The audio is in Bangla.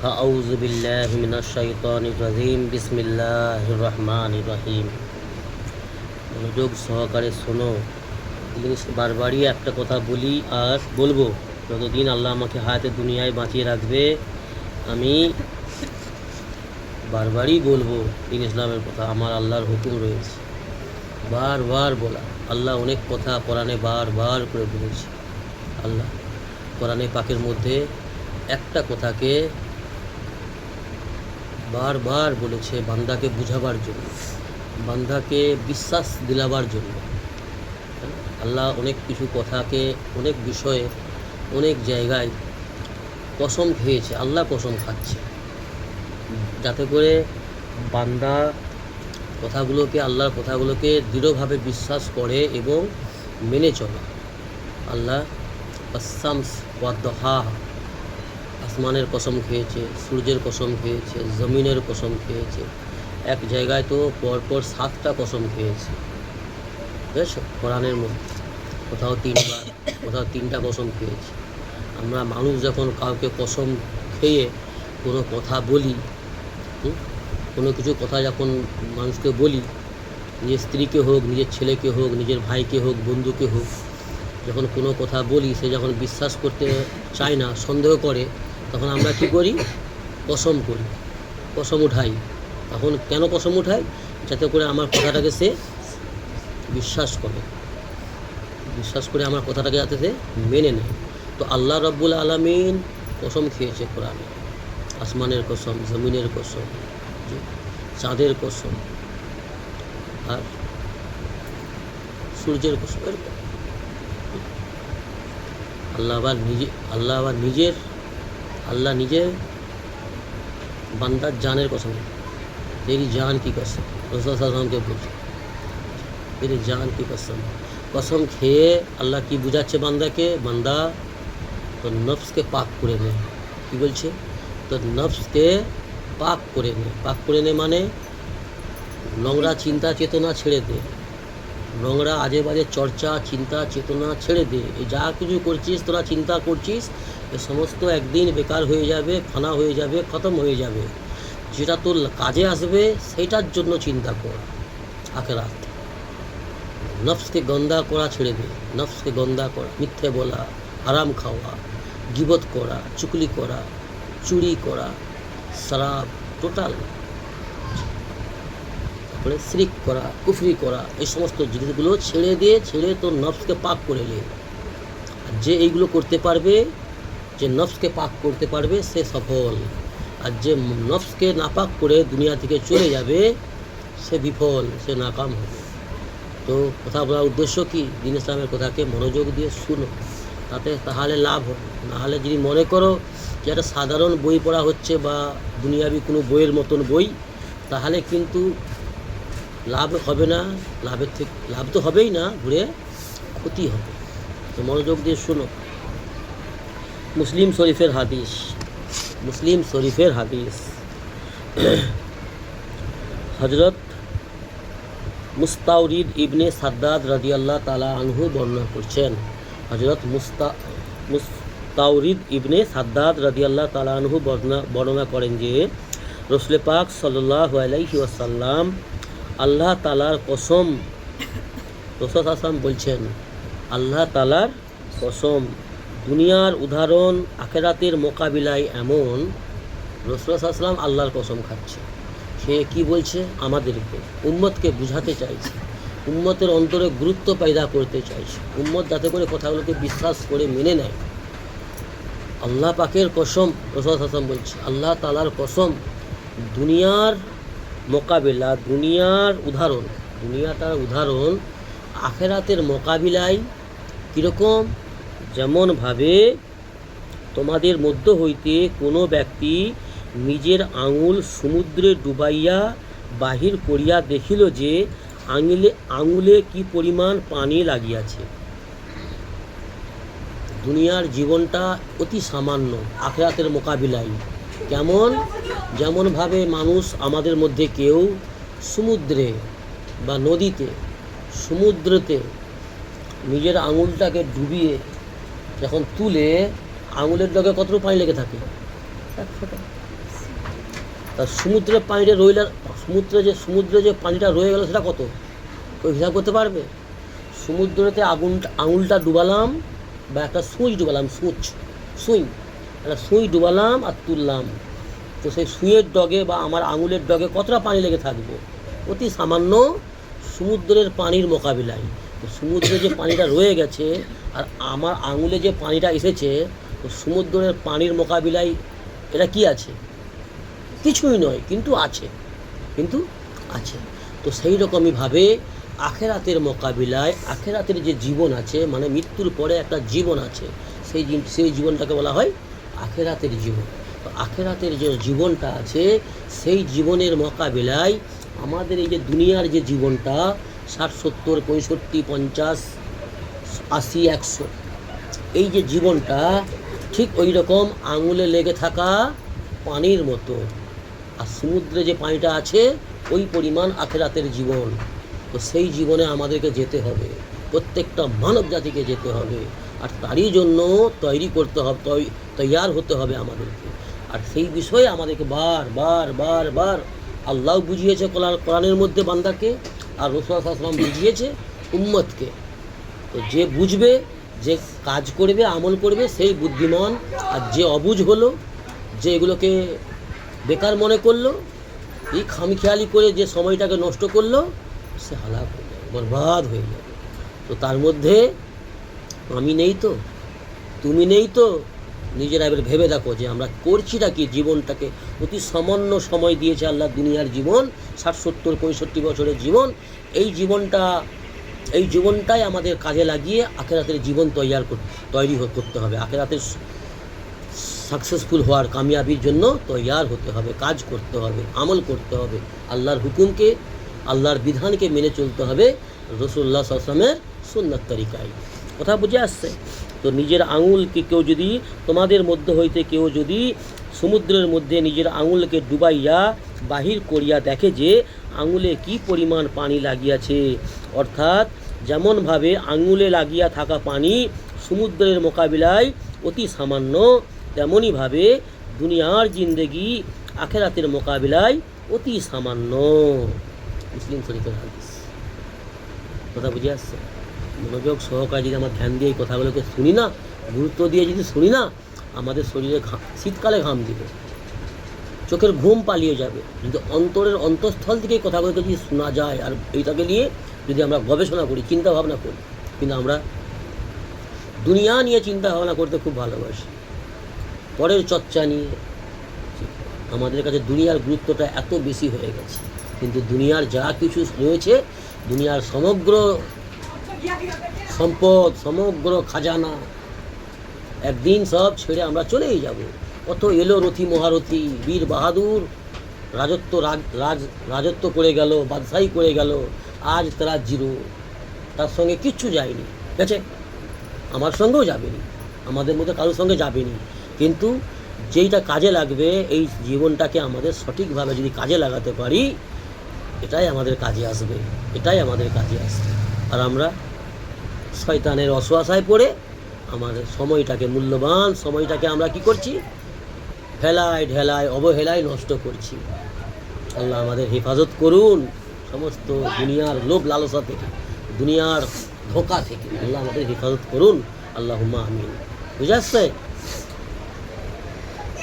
আউযু বিল্লাহি মিনাশ শাইতানির রাজিম বিসমিল্লাহির রহমানির রহিম। মনোযোগ সহকারে শোনো। জিনিস বারবারই একটা কথা বলি আর বলবো, যতদিন আল্লাহ আমাকে হায়াতে দুনিয়ায় বাঁচিয়ে রাখবে আমি বারবারই বলবো দিন ইসলামের কথা। আমার আল্লাহর হুকুম রয়েছে বারবার বলা। আল্লাহ অনেক কথা কোরআনে বারবার করে বলেছে। আল্লাহ কোরআনে পাকের মধ্যে একটা কথাকে বারবার বলেছে বান্দাকে বুঝাবার জন্য, বান্দাকে বিশ্বাস দিলাবার জন্য। আল্লাহ অনেক কিছু কথাকে, অনেক বিষয়ে, অনেক জায়গায় কসম খেয়েছে। আল্লাহ কসম খাচ্ছে যাতে করে বান্দা কথাগুলোকে, আল্লাহর কথাগুলোকে দৃঢ়ভাবে বিশ্বাস করে এবং মেনে চলে। আল্লাহ আসামস ওয়াদ্দোহা, আসমানের কসম খেয়েছে, সূর্যের কসম খেয়েছে, জমিনের কসম খেয়েছে। এক জায়গায় তো পরপর 7টা কসম খেয়েছে, বুঝেছ? কোরআনের মধ্যে কোথাও 3বার, কোথাও 3টা কসম খেয়েছে। আমরা মানুষ যখন কাউকে কসম খেয়ে কোনো কথা বলি, কোনো কিছু কথা যখন মানুষকে বলি, নিজের স্ত্রীকে হোক, নিজের ছেলেকে হোক, নিজের ভাইকে হোক, বন্ধুকে হোক, যখন কোনো কথা বলি সে যখন বিশ্বাস করতে চায় না, সন্দেহ করে, তখন আমরা কী করি? কসম করি, কসম উঠাই। তখন কেন কসম উঠাই? যাতে করে আমার কথাটাকে সে বিশ্বাস করে, বিশ্বাস করে আমার কথাটাকে যাতে সে মেনে নেয়। তো আল্লাহ রাব্বুল আলামিন কসম খেয়েছে কোরআনে, আসমানের কসম, জমিনের কসম, চাঁদের কসম আর সূর্যের কসম। আল্লাহ নিজের বান্দার জানের কসম। तेरी जान की कसम, रसूल सल्लल्लाहु अलैहि वसल्लम के বলছে तेरी जान की कसम। কসম খেয়ে আল্লাহ কি বুঝাচ্ছে বান্দাকে? বান্দা তোর নফসকে পাক করে নে। কি বলছে? তোর নফসকে পাক করে নে। পাক করে নে মানে নোংরা চিন্তা চেতনা ছেড়ে দে, নোংরা আজে বাজে চর্চা, চিন্তা চেতনা ছেড়ে দে। এই যা কিছু করছিস, তোরা চিন্তা করছিস, এ সমস্ত একদিন বেকার হয়ে যাবে, ফানা হয়ে যাবে, খতম হয়ে যাবে। যেটা তোর কাজে আসবে সেইটার জন্য চিন্তা কর। আখিরাত নফসকে গন্দা করা ছেড়ে দে, নফসকে গন্দা করা, মিথ্যে বলা, হারাম খাওয়া, গীবত করা, চুগলি করা, চুরি করা, শরাব, টোটাল, তারপরে শিরক করা, কুফরি করা, এই সমস্ত জিনিসগুলো ছেড়ে তোর নফসকে পাক করে নে। আর যে এইগুলো করতে পারবে, যে নফসকে পাক করতে পারবে, সে সফল। আর যে নফসকে নাপাক করে দুনিয়া থেকে চলে যাবে, সে বিফল, সে নাকাম হবে। তো কথা বলার উদ্দেশ্য কি? দিন ইসলামের কথাকে মনোযোগ দিয়ে শুনো, তাহলে লাভ হবে। নাহলে যদি মনে করো যে একটা সাধারণ বই পড়া হচ্ছে বা দুনিয়াবি কোনো বইয়ের মতন বই, তাহলে কিন্তু লাভ হবে না। লাভ তো হবেই না, ঘুরে ক্ষতি হবে। তো মনোযোগ দিয়ে শুনো। মুসলিম শরীফের হাদিস হজরত মুস্তাউরিদ ইবনে সাদ্দাদ রাদিয়াল্লাহু তাআলা আনহু বর্ণনা করছেন। হজরত মুস্তাউরিদ ইবনে সাদ্দাদ রাদিয়াল্লাহু তাআলা আনহু বর্ণনা করেন যে রাসূল পাক সাল্লাল্লাহু আলাইহি ওয়াসাল্লাম আল্লাহ তাআলার কসম, রাসূল হাসান বলছেন আল্লাহ তাআলার কসম, দুনিয়ার উদাহরণ আখিরাতের মোকাবিলায় এমন। রাসূল সাল্লাল্লাহু আল্লাহর কসম খাচ্ছে। সে কি বলছে? আমাদেরকে, উম্মতকে বুঝাতে চাইছে, উম্মতের অন্তরে গুরুত্ব পয়দা করতে চাইছে, উম্মত যাতে করে কথাগুলোকে বিশ্বাস করে মেনে নেয়। আল্লাহ পাকের কসম, রাসূল সাল্লাল্লাহু বলছে আল্লাহ তাআলার কসম, দুনিয়ার মোকাবিলা, দুনিয়াটার উদাহরণ আখিরাতের মোকাবিলায় কীরকম? যেমনভাবে তোমাদের মধ্য হইতে কোনো ব্যক্তি নিজের আঙুল সমুদ্রে ডুবাইয়া বাহির করিয়া দেখিল যে আঙুলে কি পরিমাণ পানি লাগিয়াছে। দুনিয়ার জীবনটা অতি সামান্য আখিরাতের মোকাবিলায়। কেমন? যেমনভাবে মানুষ, আমাদের মধ্যে কেউ সমুদ্রে বা নদীতে, সমুদ্রতে নিজের আঙুলটাকে ডুবিয়ে যখন তুলে, আঙুলের লগে কতটুকু পানি লেগে থাকে? 1 ফোঁটা। তা সমুদ্রের পানিটা রইলে সমুদ্রে যে পানিটা রয়ে গেল সেটা কত, কেউ হিসাব করতে পারবে? সমুদ্রেতে আঙুলটা ডুবালাম বা একটা সুঁচ ডুবালাম, সুঁই একটা সুঁই ডুবালাম আর তুললাম, তো সেই সুঁইয়ের ডগে বা আমার আঙুলের ডগে কতটা পানি লেগে থাকবো? অতি সামান্য সমুদ্রের পানির মোকাবিলায়। তো সমুদ্রে যে পানিটা রয়ে গেছে আর আমার আঙুলে যে পানিটা এসেছে, তো সমুদ্রের পানির মোকাবিলায় এটা কি আছে? কিছুই নয়, কিন্তু আছে। তো সেই রকমইভাবে আখেরাতের মোকাবিলায় আখেরাতের যে জীবন আছে, মানে মৃত্যুর পরে একটা জীবন আছে, সেই জীবনটাকে বলা হয় আখেরাতের জীবন। তো আখেরাতের যে জীবনটা আছে, সেই জীবনের মোকাবিলায় আমাদের এই যে দুনিয়ার যে জীবনটা 60, 70, 65, 50, 80, 100, এই যে জীবনটা ঠিক ওই রকম আঙুলে লেগে থাকা পানির মতো। আর সমুদ্রে যে পানিটা আছে ওই পরিমাণ আখেরাতের জীবন। তো সেই জীবনে আমাদেরকে যেতে হবে, প্রত্যেকটা মানব জাতিকে যেতে হবে, আর তারই জন্য তৈরি করতে হবে, তৈয়ার হতে হবে আমাদেরকে। আর সেই বিষয়ে আমাদেরকে বার আল্লাহ বুঝিয়েছে কোরআনের মধ্যে বান্দাকে, আর রাসূল সাল্লাল্লাহু আলাইহি ওয়াসাল্লাম বুঝিয়েছে উম্মতকে। তো যে বুঝবে, যে কাজ করবে, আমল করবে, সেই বুদ্ধিমান। আর যে অবুঝ হলো, যে এগুলোকে বেকার মনে করলো, এই খামখেয়ালি করে যে সময়টাকে নষ্ট করলো, সে হালাক হয়ে যাবে, বরবাদ হয়ে যাবে। তো তার মধ্যে আমি নেই তো, তুমি নেই তো, নিজেরা এবার ভেবে দেখো যে আমরা করছিটা কি। জীবনটাকে অতি সামান্য সময় দিয়েছে আল্লাহ, দুনিয়ার জীবন 60, 70, 65 বছরের জীবন। এই জীবনটাই আমাদের কাজে লাগিয়ে আখেরাতের জীবন তৈরি করতে হবে। আখেরাতের সাকসেসফুল হওয়ার, কামিয়াবির জন্য তৈয়ার হতে হবে, কাজ করতে হবে, আমল করতে হবে, আল্লাহর হুকুমকে, আল্লাহর বিধানকে মেনে চলতে হবে, রাসূলুল্লাহ সাল্লাল্লাহু আলাইহি ওয়াসাল্লামের সুন্নাত তরিকায়। কথা বুঝে আসছে? তো নিজের আঙুলকে তোমাদের মধ্যে হইতে কেউ যদি সমুদ্রের মধ্যে নিজের আঙুলকে ডুবাইয়া বাহির করিয়া দেখে যে আঙুলে কি পরিমাণ পানি লাগিয়াছে, অর্থাৎ যেমনভাবে আঙুলে লাগিয়া থাকা পানি সমুদ্রের মোকাবিলায় অতি সামান্য, তেমনইভাবে দুনিয়ার জিন্দেগি আখেরাতের মোকাবিলায় অতি সামান্য। মুসলিম শরীফের হাদিস। কথা বুঝে আসছে? মনোযোগ সহকারে যদি আমরা ধ্যান দিয়ে এই কথাগুলোকে শুনি না, গুরুত্ব দিয়ে যদি শুনি না, আমাদের শরীরে শীতকালে ঘাম দিবে, চোখের ঘুম পালিয়ে যাবে। যদি অন্তরের অন্তঃস্থল থেকে এই কথাগুলোকে যদি শোনা যায়, আর এইটাকে নিয়ে যদি আমরা গবেষণা করি, চিন্তা ভাবনা করি। কিন্তু আমরা দুনিয়া নিয়ে চিন্তা ভাবনা করতে খুব ভালোবাসি, পরের চর্চা নিয়ে। আমাদের কাছে দুনিয়ার গুরুত্বটা এত বেশি হয়ে গেছে, কিন্তু দুনিয়ার যা কিছু রয়েছে, দুনিয়ার সমগ্র সম্পদ, সমগ্র খাজানা, একদিন সব ছেড়ে আমরা চলেই যাব। কত এলো রথী মহারথী, বীর বাহাদুর রাজত্ব করে গেল, বাদশাহী করে গেল, আজ তারা জিরো, তার সঙ্গে কিচ্ছু যায়নি। ঠিক আছে, আমার সঙ্গেও যাবেনি, আমাদের মধ্যে কারোর সঙ্গে যাবেনি। কিন্তু যেইটা কাজে লাগবে, এই জীবনটাকে আমাদের সঠিকভাবে যদি কাজে লাগাতে পারি, এটাই আমাদের কাজে আসবে। আর আমরা শয়তানের অসুয়াশায় পড়ে আমাদের সময়টাকে, মূল্যবান সময়টাকে আমরা কি করছি? ঢেলায় অবহেলায় নষ্ট করছি। আল্লাহ আমাদের হেফাজত করুন সমস্ত দুনিয়ার লোভ লালসা থেকে, দুনিয়ার ধোঁকা থেকে। আল্লাহ আমাদের হেফাজত করুন। আল্লাহুম্মা আমিন। বুঝে আসছে?